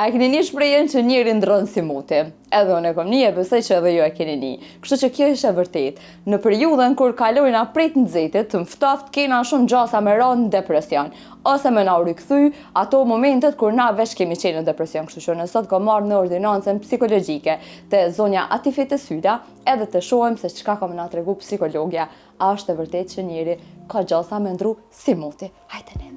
A e keni një shprehjen që njëri ndron si muti? Edhe unë e kom një, e besoj që edhe ju e keni një. Kështu që kjo është e vërtet. Në periudhën kur kalojna prej të nxehtit, të ftoft kena shumë gjasa me rënë në depresion. Ose me na u rikthy ato momentet kur na veç kemi qenë në depresion. Kështu që nësot ka marrë në ordinancën psikologjike të zonja Atifete Syla, edhe të shohim se çka ka më na tregu psikologja. A është e vërtet që njëri ka gjasa me ndru si muti? Hajde ne.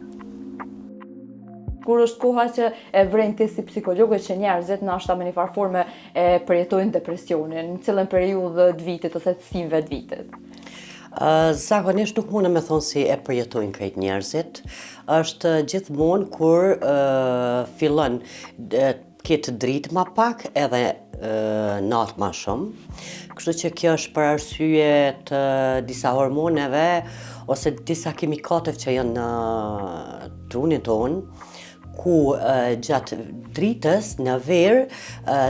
Kur është koha që e vren ti si psikologe që njerëzit nashta me një farë forme e përjetojnë depresionin, në cilën periudhë të vitit ose të sinve të vitit? Zakonisht nuk mundem me thonë si e përjetojnë krejt njerëzit. Është gjithmonë kur fillon këtë dritë ma pak edhe natë ma shumë. Kështu që kjo është për arsye të disa hormoneve ose disa kimikateve që janë në trunin tonë, ku gjatë dritës në verë,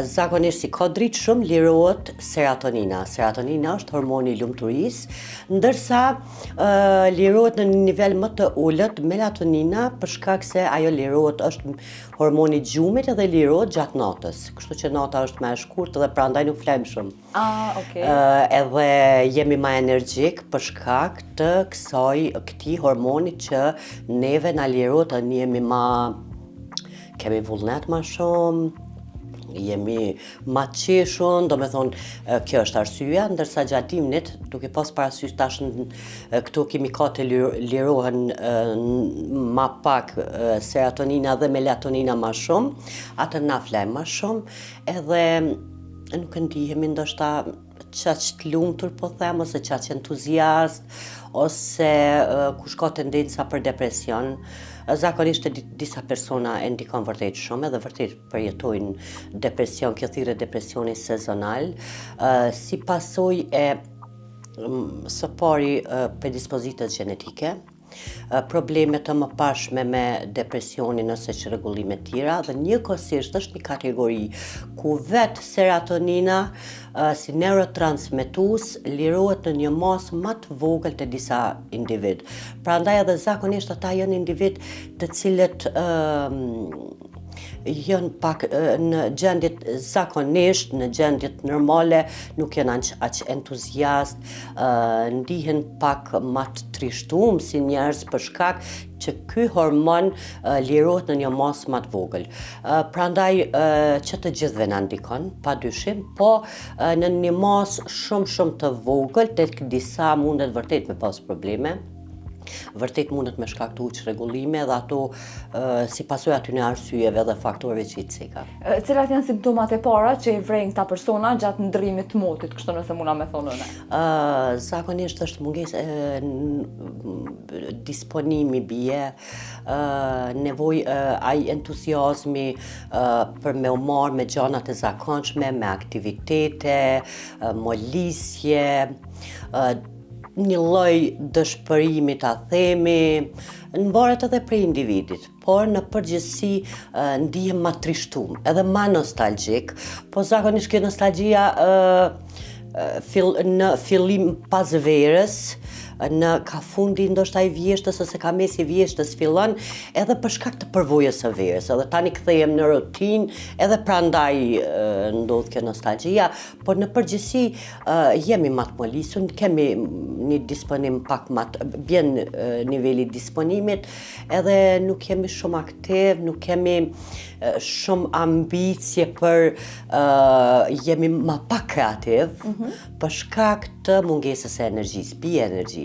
zakonisht si ka dritë shumë, lirohet serotonina. Serotonina është hormoni i lumturisë, ndërsa lirohet në një nivel më të ulët melatonina, për shkak se ajo lirohet është hormoni i gjumit edhe lirohet gjatë natës. Kështu që nata është më e shkurtë dhe prandaj nuk flem shumë. Okay. Edhe jemi më energjik për shkak të këtij hormoni që neve na lirohet, ne jemi më kemi vullnet ma shumë, jemi ma qeshun, do me thonë kjo është arsyeja, ndërsa gjatë dimnit, duke pas parasysh tash këto kimikate lirohen ma pak serotonina dhe melatonina ma shumë, atë na flem ma shumë, edhe nuk e ndihemi ndoshta qaq të lumtur po them, ose qaq entuziast, ose kush ka tendenca për depresion. Zakonisht disa persona e ndikon vërtet shumë edhe vërtet përjetojnë depresion, kjo thirrjet depresioni sezonal, si pasojë e së pari predispozitës gjenetike, probleme të mëparshme me depresionin ose çrregullime tjera, dhe njëkohësisht është një kategori ku vetë serotonina si neurotransmetues lirohet në një masë më të vogël të disa individ. Prandaj edhe zakonisht ata janë individ të cilët janë pak në gjendjet zakonisht, në gjendjet normale, nuk janë aq entuziast, ndihen pak më të trishtuar si njerëz për shkak që ky hormon lirohet në një masë më të vogël. Prandaj që të gjithëve na ndikon, padyshim, po në një masë shumë të vogël, tek disa mundet vërtet me pas probleme. Vërtet mundet me shkaktu çrregullime dhe ato si pasojë aty në arsyeve dhe faktorëve që i cika. Cilat janë simptomat e para që i vrejnë këta persona gjatë ndrrimit të motit, kështu nëse muna me thonë unë? Zakonisht është mungesë disponimi bie, nevojë ai entuziazmi për me u marrë me gjanat e zakonshme, me aktivitete, molisje, një lloj dëshpërimi ta themi, varet edhe prej individit, por në përgjithësi ndihem ma trishtum, edhe ma nostalgjik, po zakonisht kjo nostalgjia në fillim pas verës, në ka fundi ndoshta i vjeshtës ose ka mesi i vjeshtës fillon, edhe për shkak të përvojës së verës, edhe tani kthehem në rutinë, edhe prandaj ndodh kjo nostalgjia, por në përgjithësi jemi më të molisur, kemi një disponim pak më të bjen niveli i disponimit, edhe nuk jemi shumë aktiv, nuk kemi shumë ambicie për jemi më pak kreativ, për shkak të mungesës së energjisë, bie energjia.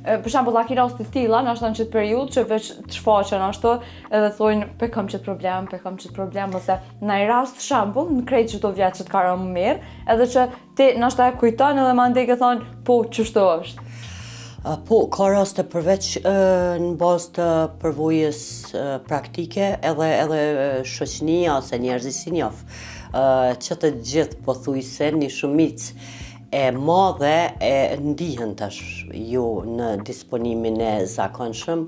Për shembull, a ki raste të tilla, nashta në qëtë periudhë që veç të shfaqen ashtu edhe thojnë pe kam qëtë problem, ose në i rast shembull, në krejt çdo vjet që të ka rënë më mirë, edhe që ti nashta e kujton edhe mandej ke thonë, po ç'është është. Po, ka raste përveç në bazë të përvojës praktike, edhe shoqënia ose njerëzit si njoh, që të gjithë pothuajse një shumicë e madhe e ndihen tash jo në disponimin e zakonshëm.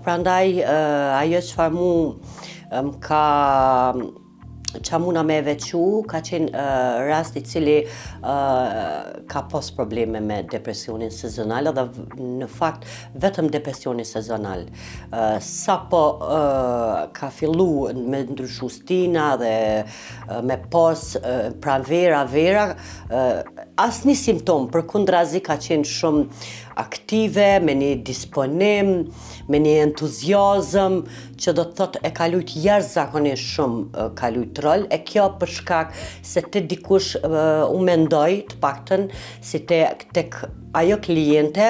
Prandaj ajo çfarë që muna me vequ, ka qenë rast I cili ka pas probleme me depresionin sezonal dhe në fakt vetëm depresionin sezonal. Sa po ka fillu me ndryshu stina dhe me pas pranvera, asnjë simptom, përkundrazi ka qenë shumë aktive, me një disponim, me një entuziazëm, që do të thotë e ka lujt jashtëzakonisht shumë ka lujt rol, e kjo për shkak se te dikush u mendoj të paktën si tek ajo kliente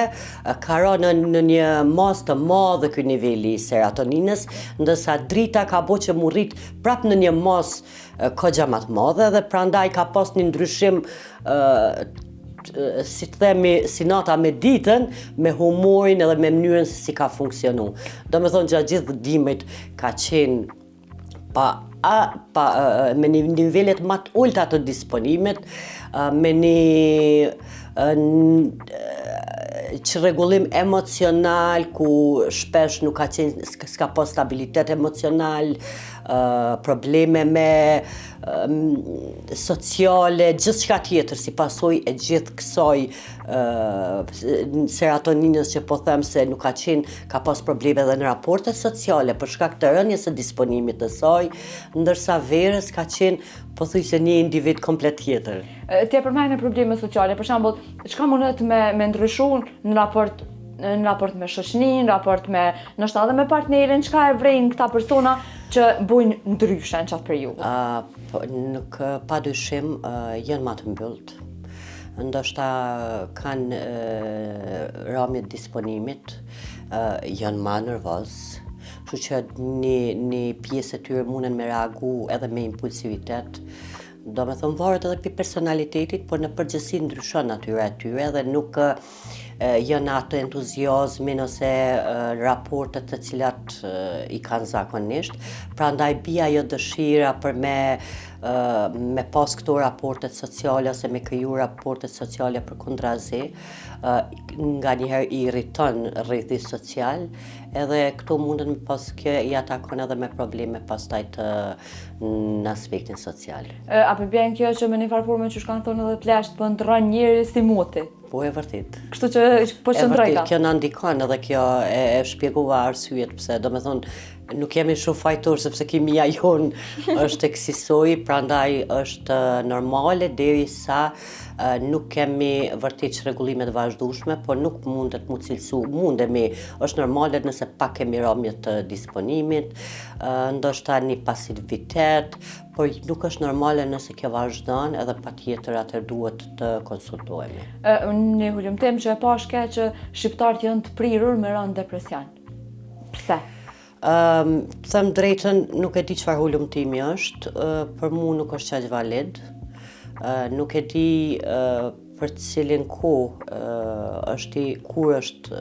ka rënë në një mas të madhe ky niveli I serotoninës, ndërsa drita ka bo që mu rrit prap në një mas kogja më të madhe dhe prandaj ka pas një ndryshim si të themi, si nata me ditën, me humorin edhe me mënyrën se si ka funksionu. Do me thonë gjatë gjithë dimit ka qenë me një nivellet më të ulta të disponimit, me një çrregullim emocional ku shpesh nuk ka qenë, s'ka pas stabilitet emocional, probleme me sociale, gjithçka tjetër si pasojë e gjithë kësaj serotoninës që po them se nuk ka qenë, ka pas probleme edhe në raportet sociale për shkak të rënies së disponimit të saj, ndërsa verës ka qenë pothuajse një individ komplet tjetër. Ti e përmend probleme sociale, për shembull, çka mundet me ndryshu në raport me shoqërinë, në raport me ndoshta edhe me partnerin, çka e vrejnë këta persona që bujnë ndryshe në çatë periudhë? Nuk padyshim janë më të mbyllt. Ndoshta kanë ramjet disponimit, janë më nervoz. Kështu që një pjesë e tyre munden me reagu edhe me impulsivitet. Do me thonë varet edhe për personalitetit, por në përgjithësi ndryshon natyra e tyre dhe nuk janë atë entuziazmin ose raportet të cilat I kanë zakonisht. Prandaj bie ajo dëshira për me pas këto raportet sociale ose me kriju raportet sociale përkundrazi, nganjëherë I irriton rrjethi social, edhe këto munden me pas kjo I atakon edhe me probleme pastaj në aspektin social. A përbjen kjo që me një farë forme që kanë thonë edhe plesht po ndron njeri si moti? Po e vërtet. Kështu që po qëndrojta. Kjo na ndikon edhe kjo e shpjegova arsyet pse, do me thonë, nuk jemi shumë fajtor sepse kimia jon është e kësaj soji, prandaj është normale derisa nuk kemi vërtet çrregullime të vazhdueshme, por nuk mundet mu cilësu, mundemi, është normale nëse pak kemi ramje të disponimit, ndoshta një pasivitet, por nuk është normale nëse kjo vazhdon edhe patjetër atëherë duhet të konsultohemi. Në hulumtim që e pashke që shqiptarët janë të prirur me rënë depresion. Pse? Them drejtën, nuk e di çfarë hulumtimi është, për mua nuk është qaq valid. Nuk e di për cilin kohë është kur është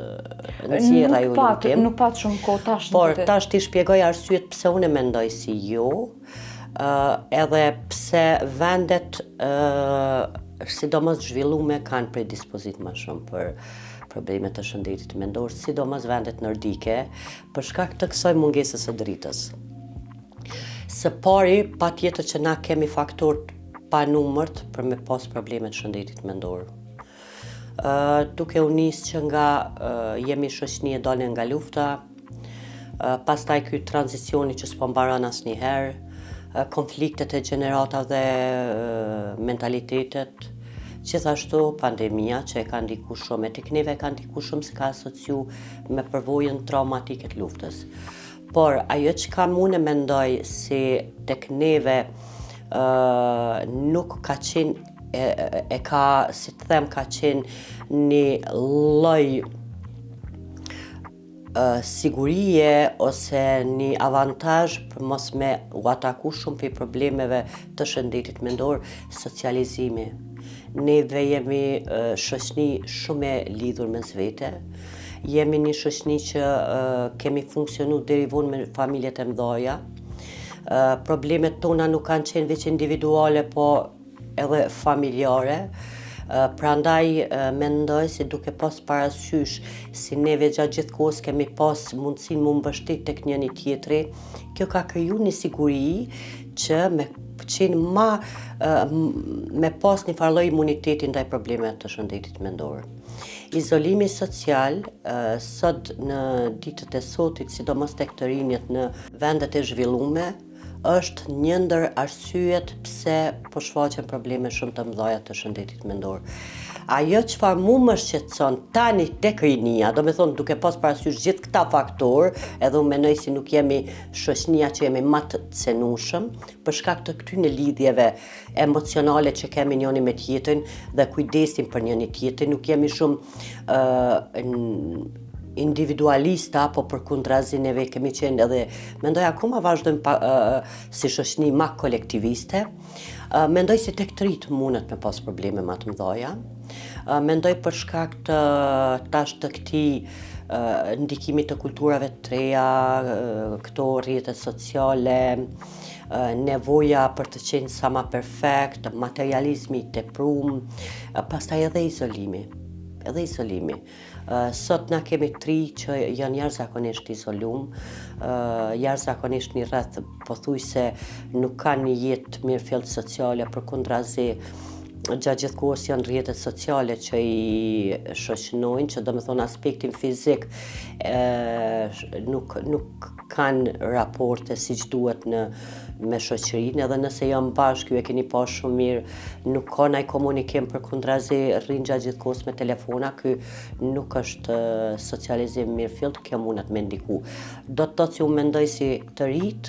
nxjerrja e hulumtim. Nuk pat shumë kohë tash. Por tash ti shpjegoj arsyet pse unë mendoj si jo, edhe pse vendet sidomos zhvillume kanë predispozit më shumë për probleme të shëndetit mendor, sidomos vendet nordike, për shkak të kësaj mungesës së dritës. Së pari, patjetër që na kemi faktor pa numërt për me pas probleme të shëndetit mendor. Duke u nis që nga jemi shoqëni e dalën nga lufta, pastaj ky tranzicioni që s'po mbaron asnjëherë, konfliktet e gjeneratave dhe mentalitetet, gjithashtu pandemia që e ka ndiku shumë, e tek neve ka ndiku shumë se ka asociu me përvojën traumatike të luftës. Por ajo që ka unë mendoj si tek neve nuk ka qenë ka, si të them, ka qenë një lloj sigurie ose një avantazh për mos me u ataku shumë për problemeve të shëndetit mendor, socializimi. Neve jemi shoqëni shumë e lidhur mes vete, jemi një shoqëni që kemi funksionu deri vonë me familjet e mëdha. Problemet tona nuk kanë qenë veç individuale, po edhe familjare. Prandaj mendoj se duke pas parasysh si neve gjatë gjithë kohës kemi pas mundësinë mu mbështet tek njëri tjetri, kjo ka kriju një siguri që me qenë me pas një farloj imuniteti ndaj problemeve të shëndetit mendor. Izolimi social, sot në ditët e sotit, sidomos tek të rinjët në vendet e zhvillume, është një ndër arsyet pse po shfaqen probleme shumë të mëdha të shëndetit mendor. Ajo çfarë mu më shqetëson tani tek rinia, do me thonë duke pas parasysh gjithë këta faktor, edhe unë mendoj si nuk jemi shoqënia që jemi më të cenushëm, për shkak të këtyre lidhjeve emocionale që kemi njëri me tjetrin dhe kujdesim për njëri tjetrin, nuk jemi shumë individualista, po përkundrazi neve kemi qenë edhe, mendoj akoma vazhdojmë si shoqëni ma kolektiviste. Mendoj se tek të rit mundet me pas probleme ma të mëdha. Mendoj për shkak të tash të këtij ndikimit të kulturave të reja, këto rrjetet sociale, nevoja për të qenë sa ma perfekt, materializmi i teprum, pastaj edhe izolimi. Sot na kemi tri që janë jashtëzakonisht izolum, jashtëzakonisht një rreth pothuajse nuk kanë një jetë mirëfillt sociale, përkundrazi gjatë gjithë kohës janë rrjetet sociale që i shoqënojnë, që do me thonë aspektin fizik nuk kanë raporte siç duhet me shoqërinë, edhe nëse janë bashkë, ju e keni pa shumë mirë, nuk ka ndaj komunikim, përkundrazi rrinë gjatë gjithë kohës me telefona, ky nuk është socializim mirëfillt, kjo mundet me ndiku. Do të thotë që unë mendoj si të rit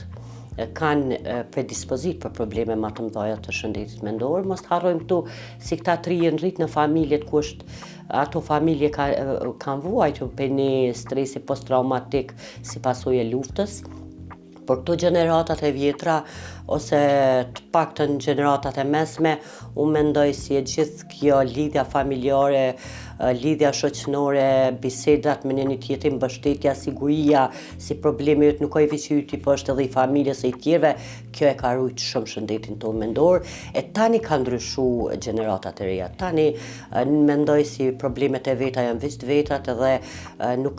kanë predispozit për probleme më të mëdha të shëndetit mendor. Mos harrojmë këtu si këta tri janë rrit në familjet ku ato familje kanë vuajtur për një stresi posttraumatik si pasojë e luftës. Por këto gjeneratat e vjetra ose të paktën gjeneratat e mesme, unë mendoj si e gjithë kjo lidhja familjare, lidhja shoqënore, bisedat me njëri tjetrin, mbështetja, siguria, si problemi jot nuk ka i veç yti, po është edhe i familjes së tjerëve, kjo e ka rujt shumë shëndetin tonë mendor. E tani ka ndryshu gjeneratat e reja. Tani mendoj si problemet e veta janë veç të vetat edhe nuk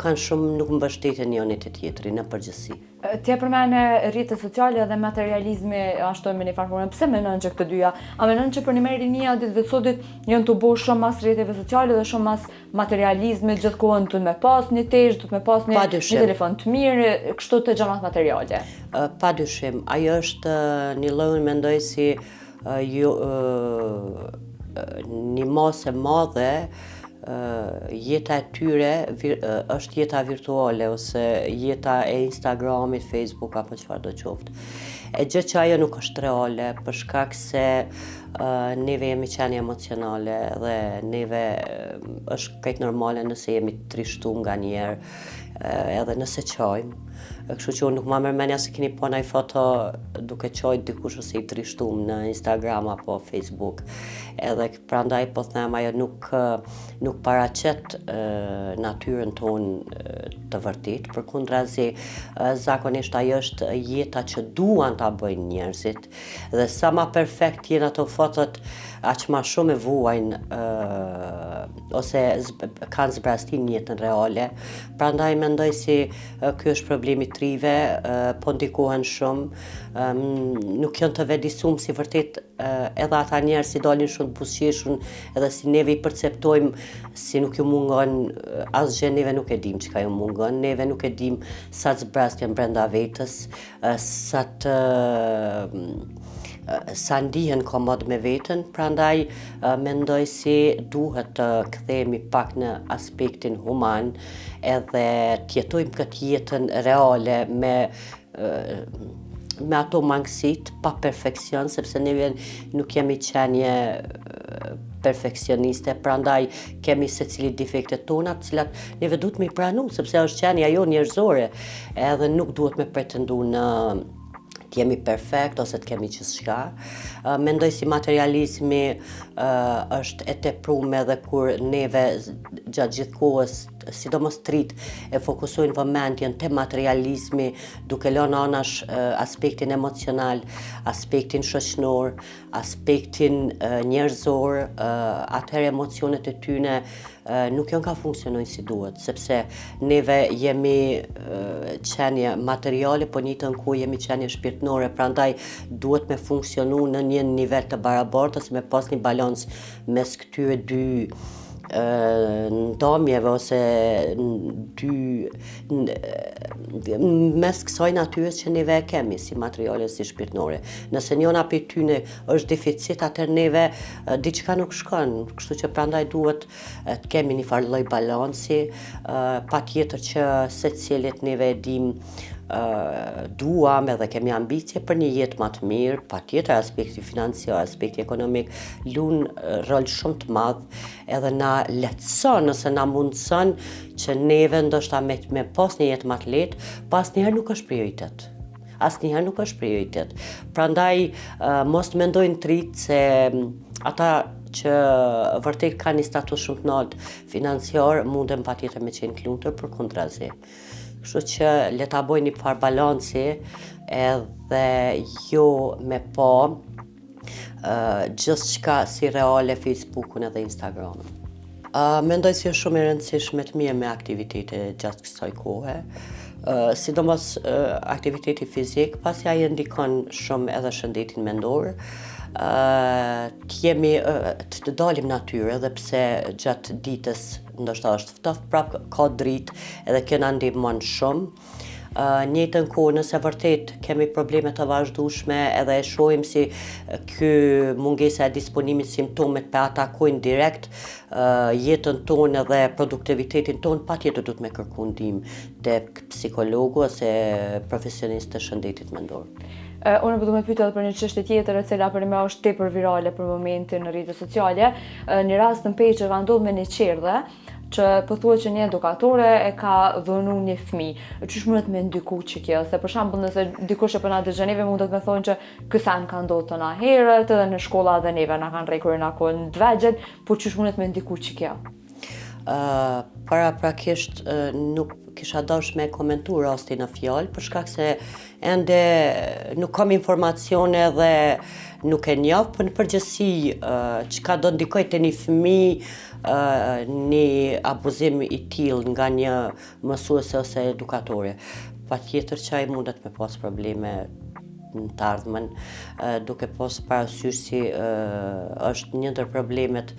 mbështeten njëri te tjetri në përgjithësi. Ti e përmene rrjetet sociale dhe materializmi ashtu me një farë. Pse mendon që këto dyja? A mendon që për një rinia ditëve të sotit janë të bosh shumë mas rrjeteve sociale dhe shumë mas materializmit, gjithkohën duhet me pas një tesh, duhet me pas një telefon të mirë, kështu të gjanat materiale? Padyshim, ajo është një lloj mendoj si një masë e madhe. Jeta e tyre është jeta virtuale ose jeta e Instagramit, Facebook apo çfarë do qoftë. E gjë që ajo nuk është reale për shkak se neve jemi qenie emocionale dhe neve është krejt normale nëse jemi të trishtuar nganjëherë edhe nëse qajmë. Kështu që unë nuk ma mërmenja se keni pa ndaj foto duke qajt dikush ose i trishtuar në Instagram apo Facebook. Edhe prandaj po them ajo nuk paraqet natyrën tonë të vërtet, përkundrazi zakonisht ajo është jeta që duan ta bëjnë njerëzit dhe sa ma perfekt janë ato fotot, aq ma shumë e vuajnë ose kanë zbrastin jetën reale. Prandaj mendoj si ky është problemi i trive, po ndikohen shumë, nuk janë të vetëdijshëm si vërtet edhe ata njerëz si dalin shumë të buzëqeshun, edhe si neve i perceptojmë si nuk ju mungon asgjë, neve nuk e dim çka ju mungon, neve nuk e dim sa zbrastjen brenda vetës, sa ndihen komod me veten, prandaj mendoj si duhet të kthehemi pak në aspektin human edhe të jetojmë këtë jetën reale me ato mangësit, pa perfekcion, sepse neve nuk jemi qenie perfekcioniste, prandaj kemi secili defektet tona, të cilat neve duhet me i pranu, sepse është qenia jo njerëzore, edhe nuk duhet me pretendu në të jemi perfekt ose të kemi gjithçka. Mendoj si materializmi është e tepruar edhe kur neve gjatë gjithë kohës, sidomos trit, e fokusojnë vëmendjen te materializmi, duke lënë anash aspektin emocional, aspektin shoqëror, aspektin njerëzor, atëherë emocionet e tyne nuk janë ka funksionojnë si duhet, sepse neve jemi qenje materiale, po njëtën ku jemi qenje shpirtnore, prandaj duhet me funksionu në një nivel të barabartës, me pas një balans mes këtyre dy ndomjeve ose mes kësaj natyrës që neve e kemi si materiale si shpirtnore. Nëse njëna për tyne është deficit, atër neve diçka nuk shkon, kështu që prandaj duhet të kemi një farë lloj balansi, patjetër që secilit neve e dim duam edhe kemi ambicie për një jetë më të mirë, patjetër aspekti financiar, aspekti ekonomik lun rol shumë të madh edhe na lehtëson ose na mundson që neve ndoshta me pas një jetë më të lehtë, pasnjëherë nuk është prioritet. Asnjëherë nuk është prioritet. Prandaj mos mendojnë trit se ata që vërtet kanë një status shumë të lartë financiar munden patjetër me qenë të lumtur përkundrazi. Kështu që le ta bëjnë një farë balanci edhe jo me pa gjithçka si reale Facebookun edhe Instagramin. Mendoj si është shumë e rëndësishme të mirë me aktivitete gjatë kësaj kohe. Sidomos aktiviteti fizik, pasi ai ndikon shumë edhe shëndetin mendor. Të dalim natyrë, edhe pse gjatë ditës ndoshta është ftoft, prap ka dritë edhe kjo na ndihmon shumë. Njëjtën kohë, nëse vërtet kemi probleme të vazhdueshme edhe e shohim si ky mungesa e disponimit simptomet pe atakojnë direkt jetën tonë edhe produktivitetin tonë, patjetër duhet me kërku ndihmë tek psikologu ose profesionist të shëndetit mendor. Unë po du me pyet edhe për një çështje tjetër e cila për me është tepër virale për momentin në rrjetet sociale. Një rast në Peqë ka ndodhur me një qerdhe që pothuaj që një edukatore e ka dhënu një fëmijë. Çish mundet me ndiku që kjo? Se për shembull nëse dikush e po na dëgjon neve mundet me thonë që ky sen ka ndodhur të na herët edhe në shkolla edhe neve na kanë rrekur na kohën të vegjël, po çish mundet me ndiku që kjo? Paraprakisht nuk kisha dash me komentu rastin në fjalë, për shkak se ende nuk kam informacione dhe nuk e njoh, por në përgjithësi çka do ndikoj te një fëmijë një abuzim i tillë nga një mësuese ose edukatore. Patjetër që ai mundet me pas probleme në të ardhmen, duke pas parasysh si është një ndër problemet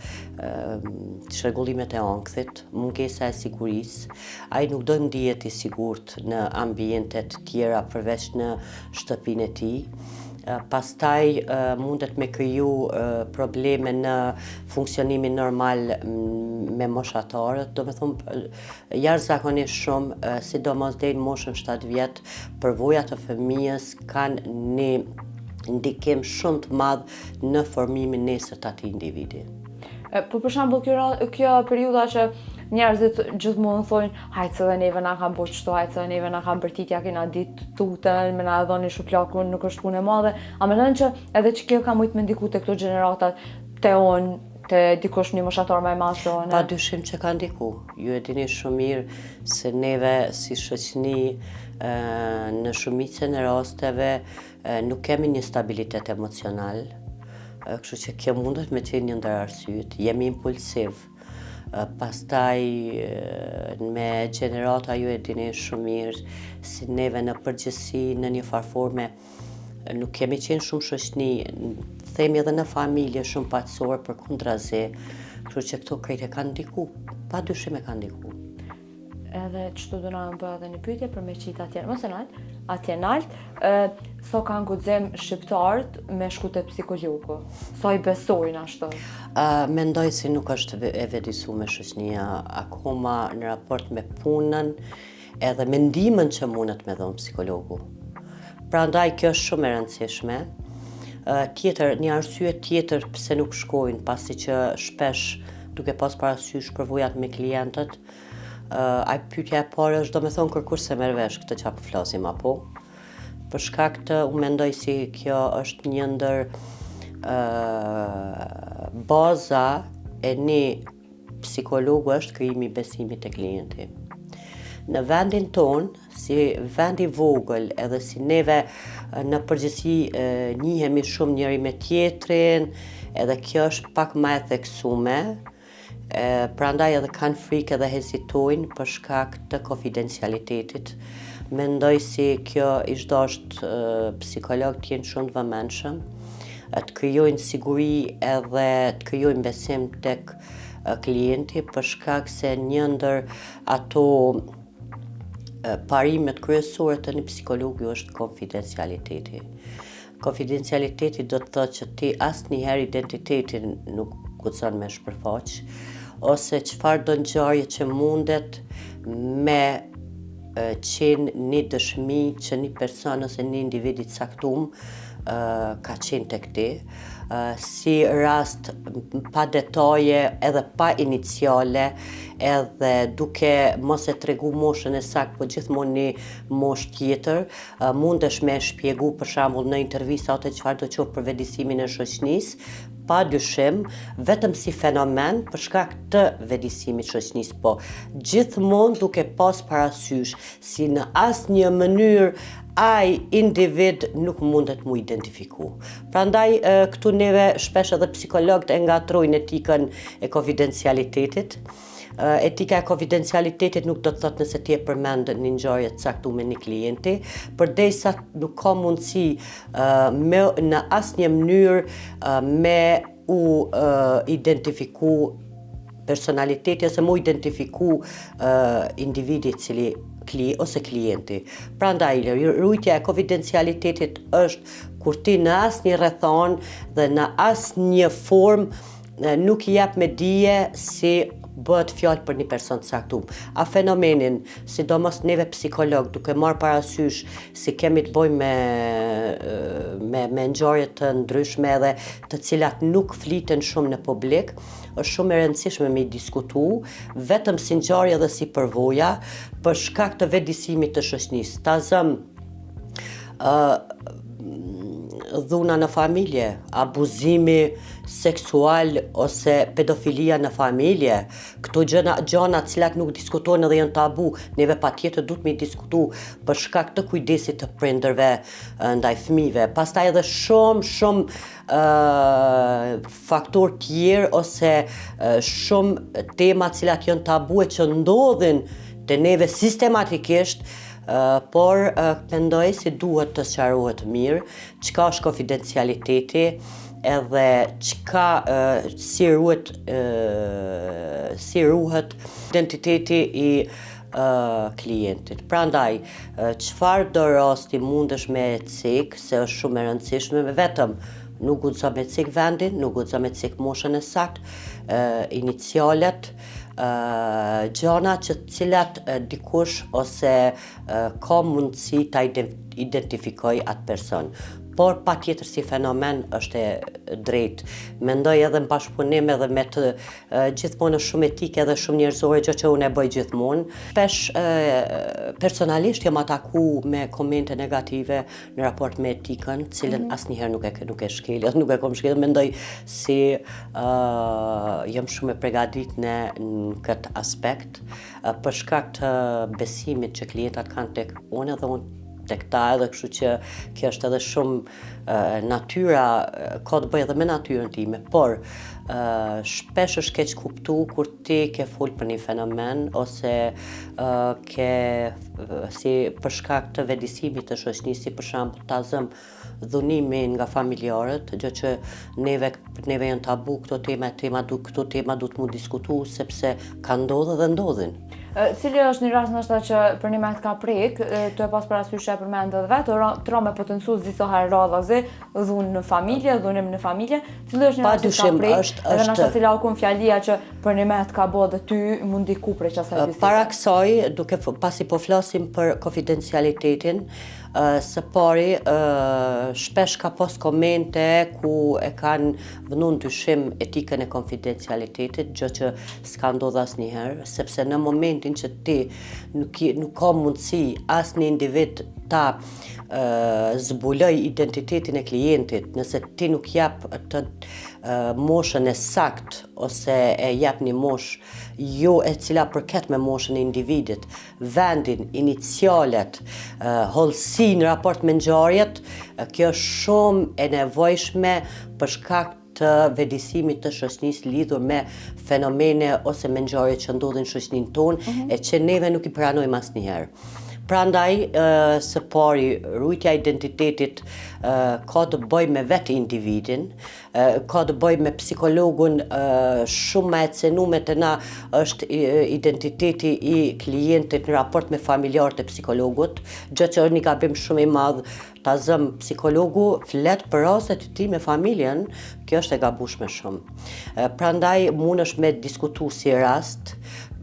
çrregullimet e ankthit, mungesa e sigurisë. Ai nuk do ndihet i sigurt në ambiente të tjera përveç në shtëpinë e tij. Pastaj mundet me kriju probleme në funksionimin normal me moshatarët, do me thonë jashtëzakonisht shumë, sidomos deri në moshën 7 vjet, përvojat të fëmijës kanë një ndikim shumë të madh në formimin nesër të atij individi. Po për shembull kjo periudha që njerëzit gjithmonë thonë hajtë se dhe neve na kanë bërë çto, hajtë se dhe neve na kanë bërtit, ja kena ditë tutën, me na dhoni shuplakun, nuk është punë e madhe, a mendon që edhe që kjo ka mujt me ndiku te këto gjeneratat te unë, te dikush një moshatar më i madh se unë? Padyshim që ka ndiku. Ju e dini shumë mirë se neve si shoqëni në shumicën e rasteve nuk kemi një stabilitet emocional. Kështu që kjo mundet me qenë një ndër arsyet, jemi impulsiv. Pastaj me gjenerata ju e dini shumë mirë si neve në përgjithësi në një farë forme nuk kemi qenë shumë shoqni, themi edhe në familje shumë paqësore përkundrazi. Kështu që këto krejt e kanë ndiku, padyshim e kanë ndiku. Edhe çto do na bëj edhe një pyetje për me qit atje, mos e nalt, atje nalt, sa kanë guxim shqiptarët me shku te psikologu? Sa i besojnë ashtu? Mendoj se nuk është e vetëdijsuar shoqënia akoma në raport me punën edhe me ndihmën që mundet me dhënë psikologu. Prandaj kjo është shumë e rëndësishme. Një arsye tjetër pse nuk shkojnë, pasi që shpesh duke pas parasysh përvojat me klientët, pyetja e parë është do me thonë kërkush se merr vesh këtë çfarë po flasim apo. Për shkak të unë mendoj si kjo është një ndër baza e një psikologu është krijimi i besimit te klienti. Në vendin ton, si vend i vogël edhe si neve në përgjithësi njihemi shumë njëri me tjetrin, edhe kjo është pak më e theksume, prandaj edhe kanë frikë edhe hezitojnë për shkak të konfidencialitetit. Mendoj si kjo i çdo psikolog të jenë shumë të vëmendshëm, të krijojnë siguri edhe të krijojnë besim tek klienti për shkak se një ndër ato parimet kryesore të një psikologu është konfidencialiteti. Konfidencialiteti do të thotë që ti asnjëherë identitetin nuk guxon me shpërfaq, ose çfarë do ngjarje që mundet me qenë një dëshmi që një person ose një individ i caktuar ka qenë tek ti, si rast pa detaje edhe pa iniciale, edhe duke mos e tregu moshën e saktë, po gjithmonë një moshë tjetër, mundesh me shpjegu për shembull në intervista ose çfarë do qoftë për vëdësimin e shoqënisë, pa dyshim, vetëm si fenomen për shkak të vëdësimit shoqënisë, po gjithmonë duke pas parasysh si në asnjë mënyrë ai individ nuk mundet mu identifiku. Prandaj këtu neve shpesh edhe psikologët e ngatrojnë etikën e konfidencialitetit. Etika e konfidencialitetit nuk do të thotë nëse ti e përmend një ngjarje të caktuar me një klienti, përderisa nuk ka mundësi në asnjë mënyrë me u identifiku personaliteti ose mu identifiku individi cili ose klienti. Prandaj rujtja e konfidencialitetit është kur ti në asnjë rrethon dhe në asnjë formë nuk i jap me dije si bëhet fjalë për një person të caktuar. A fenomenin, sidomos neve psikolog, duke marrë parasysh si kemi të bëjmë me ngjarje të ndryshme edhe të cilat nuk fliten shumë në publik, është shumë e rëndësishme me i diskutu, vetëm si ngjarje dhe si përvoja, për shkak të vëdësimit të shoqënisë. Ta zëm dhuna në familje, abuzimi seksual ose pedofilia në familje, këto gjëna cilat nuk diskutohen edhe janë tabu, neve patjetër duhet me i diskutu për shkak të kujdesit të prindërve ndaj fëmijëve. Pastaj edhe shumë faktor tjerë ose shumë tema cilat janë tabu e që ndodhin te neve sistematikisht, por mendoj si duhet të sqarohet mirë çka është konfidencialiteti edhe çka si ruhet identiteti i klientit. Prandaj, çfarë do rasti mundesh me cek, se është shumë e rëndësishme, vetëm nuk guxo me cek vendin, nuk guxo me cek moshën e saktë, inicialet, gjëna që cilat dikush ose ka mundësi ta identifikoj atë person. Por patjetër si fenomen është e drejtë. Mendoj edhe në bashkëpunim edhe me të gjithmonë shumë etike edhe shumë njerëzore, gjë që unë e bëj gjithmonë. Shpesh personalisht jam ataku me komente negative në raport me etikën, cilën asnjëherë nuk e shkel, nuk e kam shkel. Mendoj si jam shumë e përgatitur në këtë aspekt për shkak të besimit që klientat kanë tek unë edhe unë tek ta, edhe kështu që kjo është edhe shumë natyra, ka të bëjë edhe me natyrën time, por shpesh është keq kuptu kur ti ke fol për një fenomen ose ke si për shkak të vëdësimit të shoqënisë, si për shembull ta zëm dhunimin nga familjarët, gjë që neve janë tabu këto tema duhet mu diskutu sepse ka ndodhur dhe ndodhin. Cili është një rast ndoshta që për një moment ka prek, të e pas parasysh e përmend edhe vetë, tra me potencues disa herë radhazi, dhunë në familje, dhunim në familje, cili është një rast që ka prek, edhe ndoshta cila u kon fjalia që për një moment ka bë dhe ty mund diku prej çasaj bisede. Para kësaj, pasi po flasim për konfidencialitetin, së pari shpesh ka pas komente ku e kanë vënë dyshim etikën e konfidencialitetit, gjë që s'ka ndodhur asnjëherë, sepse në momentin që ti nuk ka mundësi asnjë individ ta zbuloj identitetin e klientit, nëse ti nuk jap të moshën e sakt ose e jap një moshë jo e cila përket me moshën e individit, vendin, inicialet, hollësinë në raport me ngjarjet, kjo është shumë e nevojshme për shkak të vedisimit të shoqënisë lidhur me fenomene ose me ngjarje që ndodhin në shoqëninë tonë e që neve nuk i pranojmë asnjëherë. Prandaj, së pari, ruajtja e identitetit ka të bëjë me vetë individin, ka të bëjë me psikologun shumë më e cenuar të na është identiteti i klientit në raport me familjarët e psikologut, gjë që është një gabim shumë i madh. Ta zëm psikologu flet për rastet e tij me familjen, kjo është e gabueshme shumë. Prandaj mundesh me diskutu si rast,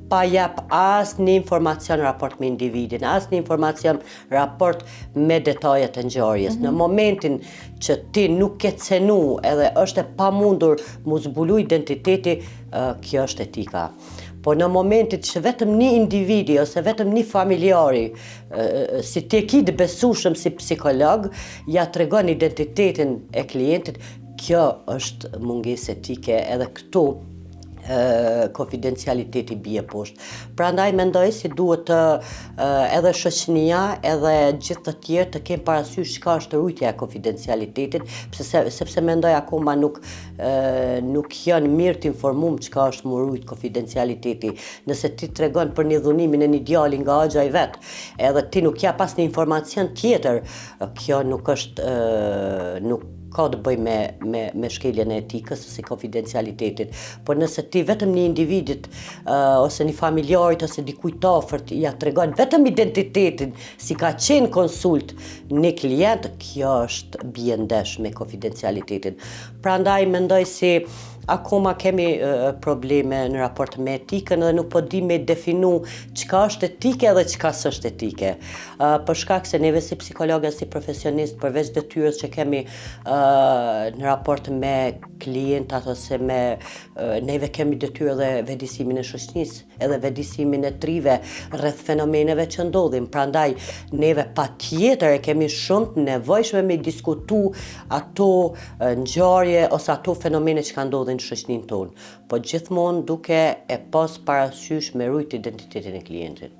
pa jap asnjë informacion raport me individin, asnjë informacion raport me detajet e ngjarjes. Në momentin që ti nuk ke cenu edhe është e pamundur mu zbulu identiteti, kjo është etika. Po në momentit që vetëm një individi ose vetëm një familjari, si ti ki të besueshëm si psikolog, ja tregon identitetin e klientit, kjo është mungesë etike edhe këtu konfidencialiteti bie poshtë. Prandaj mendoj si duhet edhe shoqënia edhe gjithë të tjerë të kenë parasysh çka është rujtja e konfidencialitetit, sepse mendoj akoma nuk janë mirë të informuar çka është më rujt konfidencialiteti. Nëse ti tregon për një dhunimin e një djali nga axha i vet, edhe ti nuk jap asnjë informacion tjetër, kjo nuk është nuk ka të bëj me shkeljen e etikës ose konfidencialitetit. Por nëse ti vetëm një individit ose një familjarit ose dikujt afërt ja tregon vetëm identitetin si ka qenë konsult një klient, kjo është bie ndesh me konfidencialitetin. Prandaj mendoj si akoma kemi probleme në raport me etikën dhe nuk po di me definu çka është etike dhe çka s'është etike. Për shkak se neve si psikologë, si profesionist, përveç detyrës që kemi në raport me klientat ose neve kemi detyrë dhe vedisimin e shoqënisë, edhe vedisimin e trive rreth fenomeneve që ndodhin. Prandaj neve patjetër e kemi shumë të nevojshme me diskutu ato ngjarje ose ato fenomene që kanë ndodhin në shoqëninë tonë, po gjithmonë duke e pas parasysh me rujt identitetin e klientit.